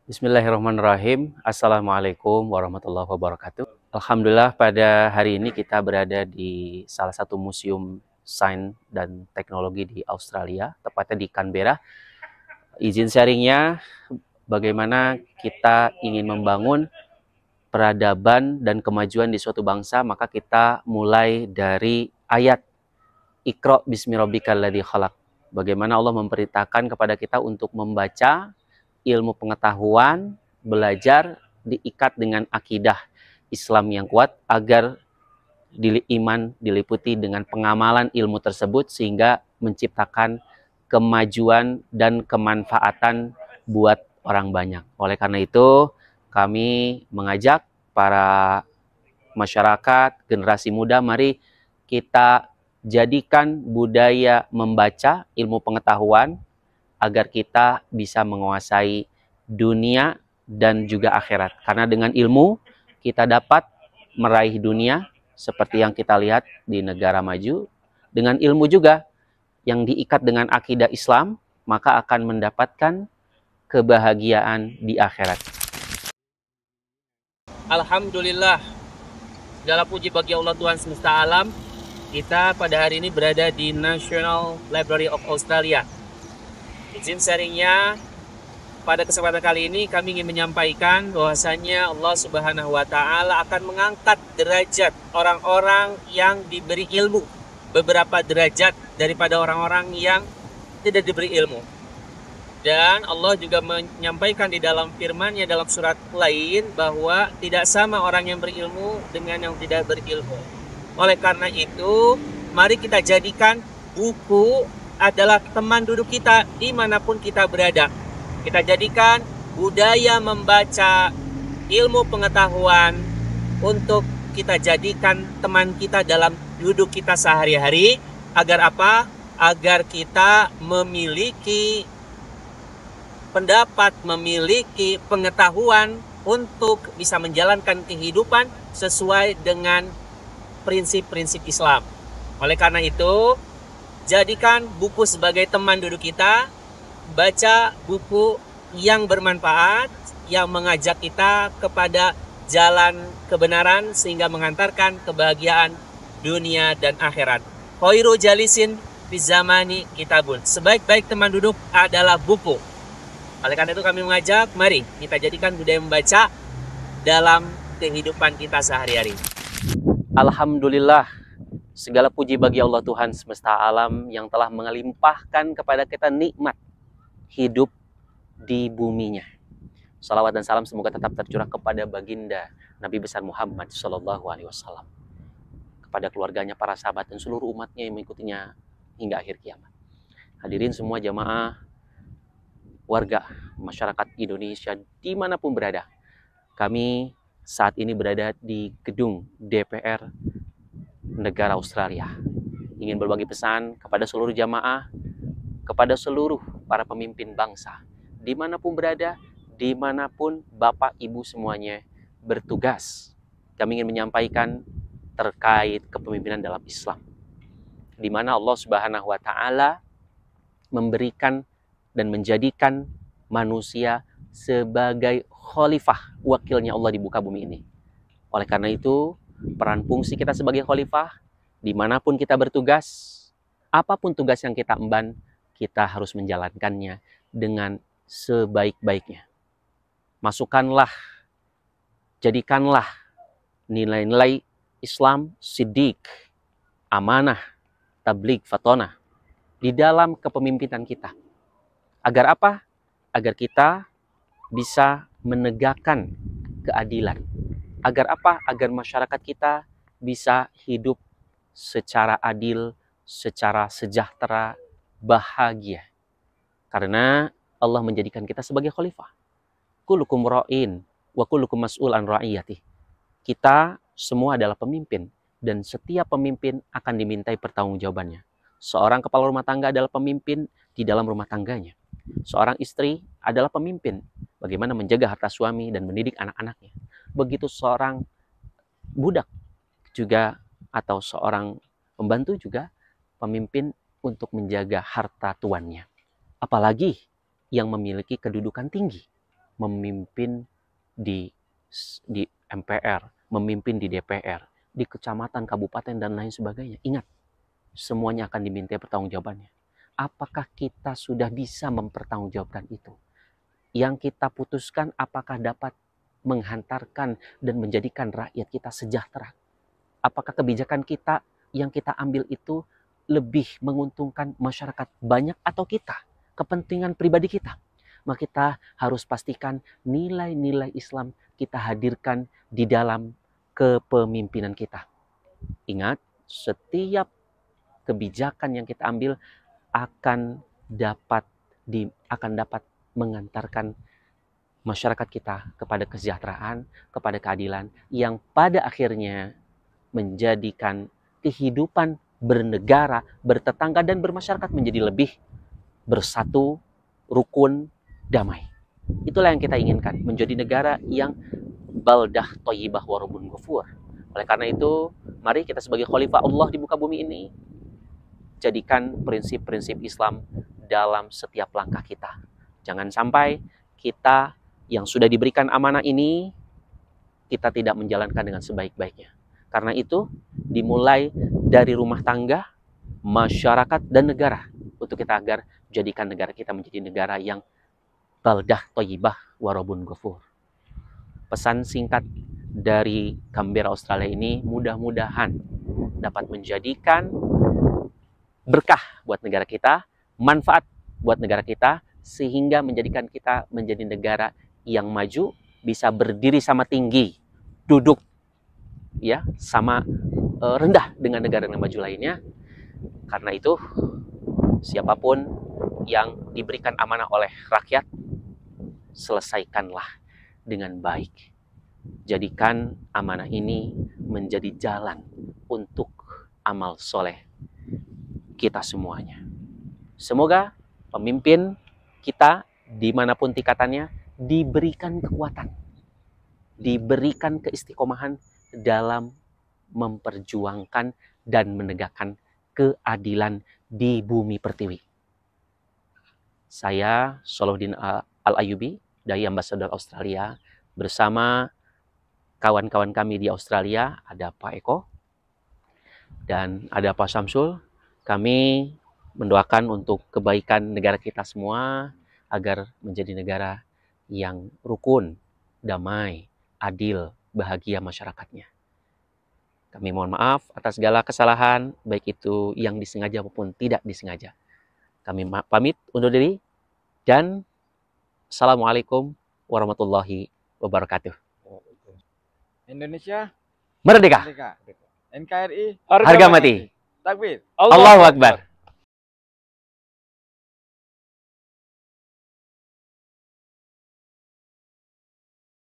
Bismillahirrahmanirrahim. Assalamualaikum warahmatullahi wabarakatuh. Alhamdulillah pada hari ini kita berada di salah satu museum sains dan teknologi di Australia, tepatnya di Canberra. Izin sharingnya, bagaimana kita ingin membangun peradaban dan kemajuan di suatu bangsa, maka kita mulai dari ayat Iqra bismi rabbikal ladzi khalaq. Bagaimana Allah memerintahkan kepada kita untuk membaca ilmu pengetahuan, belajar, diikat dengan akidah Islam yang kuat agar iman diliputi dengan pengamalan ilmu tersebut sehingga menciptakan kemajuan dan kemanfaatan buat orang banyak. Oleh karena itu, kami mengajak para masyarakat, generasi muda, mari kita jadikan budaya membaca ilmu pengetahuan agar kita bisa menguasai dunia dan juga akhirat. Karena dengan ilmu kita dapat meraih dunia seperti yang kita lihat di negara maju. Dengan ilmu juga yang diikat dengan akidah Islam, maka akan mendapatkan kebahagiaan di akhirat. Alhamdulillah, segala puji bagi Allah Tuhan semesta alam. Kita pada hari ini berada di National Library of Australia. Izin sharingnya, pada kesempatan kali ini kami ingin menyampaikan bahwasanya Allah Subhanahu wa Ta'ala akan mengangkat derajat orang-orang yang diberi ilmu, beberapa derajat daripada orang-orang yang tidak diberi ilmu. Dan Allah juga menyampaikan di dalam firman-Nya dalam surat lain bahwa tidak sama orang yang berilmu dengan yang tidak berilmu. Oleh karena itu, mari kita jadikan buku adalah teman duduk kita dimanapun kita berada. Kita jadikan budaya membaca ilmu pengetahuan untuk kita jadikan teman kita dalam duduk kita sehari-hari. Agar apa? Agar kita memiliki pendapat, memiliki pengetahuan untuk bisa menjalankan kehidupan sesuai dengan prinsip-prinsip Islam. Oleh karena itu, jadikan buku sebagai teman duduk kita, baca buku yang bermanfaat, yang mengajak kita kepada jalan kebenaran sehingga mengantarkan kebahagiaan dunia dan akhirat. Khairu jalisin fi zamani kitabun. Sebaik-baik teman duduk adalah buku. Oleh karena itu kami mengajak, mari kita jadikan budaya membaca dalam kehidupan kita sehari-hari. Alhamdulillah, segala puji bagi Allah Tuhan semesta alam yang telah melimpahkan kepada kita nikmat hidup di buminya. Salawat dan salam semoga tetap tercurah kepada baginda Nabi besar Muhammad SAW, kepada keluarganya, para sahabat, dan seluruh umatnya yang mengikutinya hingga akhir kiamat. Hadirin semua jamaah, warga masyarakat Indonesia dimanapun berada, kami saat ini berada di gedung DPR negara Australia. Ingin berbagi pesan kepada seluruh jamaah, kepada seluruh para pemimpin bangsa, dimanapun berada, dimanapun Bapak Ibu semuanya bertugas. Kami ingin menyampaikan terkait kepemimpinan dalam Islam, di mana Allah Subhanahu wa Ta'ala memberikan dan menjadikan manusia sebagai khalifah, wakilnya Allah di muka bumi ini. Oleh karena itu, peran fungsi kita sebagai khalifah, dimanapun kita bertugas, apapun tugas yang kita emban, kita harus menjalankannya dengan sebaik-baiknya. Masukkanlah, jadikanlah nilai-nilai Islam, siddiq, amanah, tabligh, fatonah di dalam kepemimpinan kita. Agar apa? Agar kita bisa menegakkan keadilan. Agar apa? Agar masyarakat kita bisa hidup secara adil, secara sejahtera, bahagia. Karena Allah menjadikan kita sebagai khalifah. Kullukum ra'in wa kullukum mas'ul an ra'iyati. Kita semua adalah pemimpin dan setiap pemimpin akan dimintai pertanggungjawabannya. Seorang kepala rumah tangga adalah pemimpin di dalam rumah tangganya. Seorang istri adalah pemimpin bagaimana menjaga harta suami dan mendidik anak-anaknya. Begitu seorang budak juga atau seorang pembantu juga pemimpin untuk menjaga harta tuannya. Apalagi yang memiliki kedudukan tinggi. memimpin di MPR, memimpin di DPR, di kecamatan, kabupaten, dan lain sebagainya. Ingat, semuanya akan diminta pertanggungjawabannya. Apakah kita sudah bisa mempertanggungjawabkan itu? Yang kita putuskan apakah dapat menghantarkan dan menjadikan rakyat kita sejahtera? Apakah kebijakan kita yang kita ambil itu lebih menguntungkan masyarakat banyak atau kita? Kepentingan pribadi kita? Maka kita harus pastikan nilai-nilai Islam kita hadirkan di dalam kepemimpinan kita. Ingat, setiap kebijakan yang kita ambil akan dapat mengantarkan masyarakat kita kepada kesejahteraan, kepada keadilan, yang pada akhirnya menjadikan kehidupan bernegara, bertetangga, dan bermasyarakat menjadi lebih bersatu, rukun, damai. Itulah yang kita inginkan, menjadi negara yang baldah thayyibah wa rabbun ghafur. Oleh karena itu, mari kita sebagai khalifah Allah di muka bumi ini, jadikan prinsip-prinsip Islam dalam setiap langkah kita. Jangan sampai kita yang sudah diberikan amanah ini, kita tidak menjalankan dengan sebaik-baiknya. Karena itu, dimulai dari rumah tangga, masyarakat, dan negara. Untuk kita agar jadikan negara kita menjadi negara yang baldah thayyibah wa rabbun ghafur. Pesan singkat dari Canberra Australia ini mudah-mudahan dapat menjadikan berkah buat negara kita, manfaat buat negara kita, sehingga menjadikan kita menjadi negara yang maju, bisa berdiri sama tinggi, duduk ya sama rendah dengan negara yang maju lainnya. Karena itu, siapapun yang diberikan amanah oleh rakyat, selesaikanlah dengan baik. Jadikan amanah ini menjadi jalan untuk amal soleh kita semuanya. Semoga pemimpin kita dimanapun tingkatannya diberikan kekuatan, diberikan keistiqomahan dalam memperjuangkan dan menegakkan keadilan di bumi pertiwi. Saya Salahuddin Al-Ayyubi, Dai Ambasador Australia, bersama kawan-kawan kami di Australia, ada Pak Eko dan ada Pak Samsul. Kami mendoakan untuk kebaikan negara kita semua, agar menjadi negara yang rukun, damai, adil, bahagia masyarakatnya. Kami mohon maaf atas segala kesalahan, baik itu yang disengaja maupun tidak disengaja. Kami pamit undur diri, dan Assalamualaikum warahmatullahi wabarakatuh. Indonesia Merdeka! Merdeka. NKRI Harga mati! Takbir. Allahu Akbar!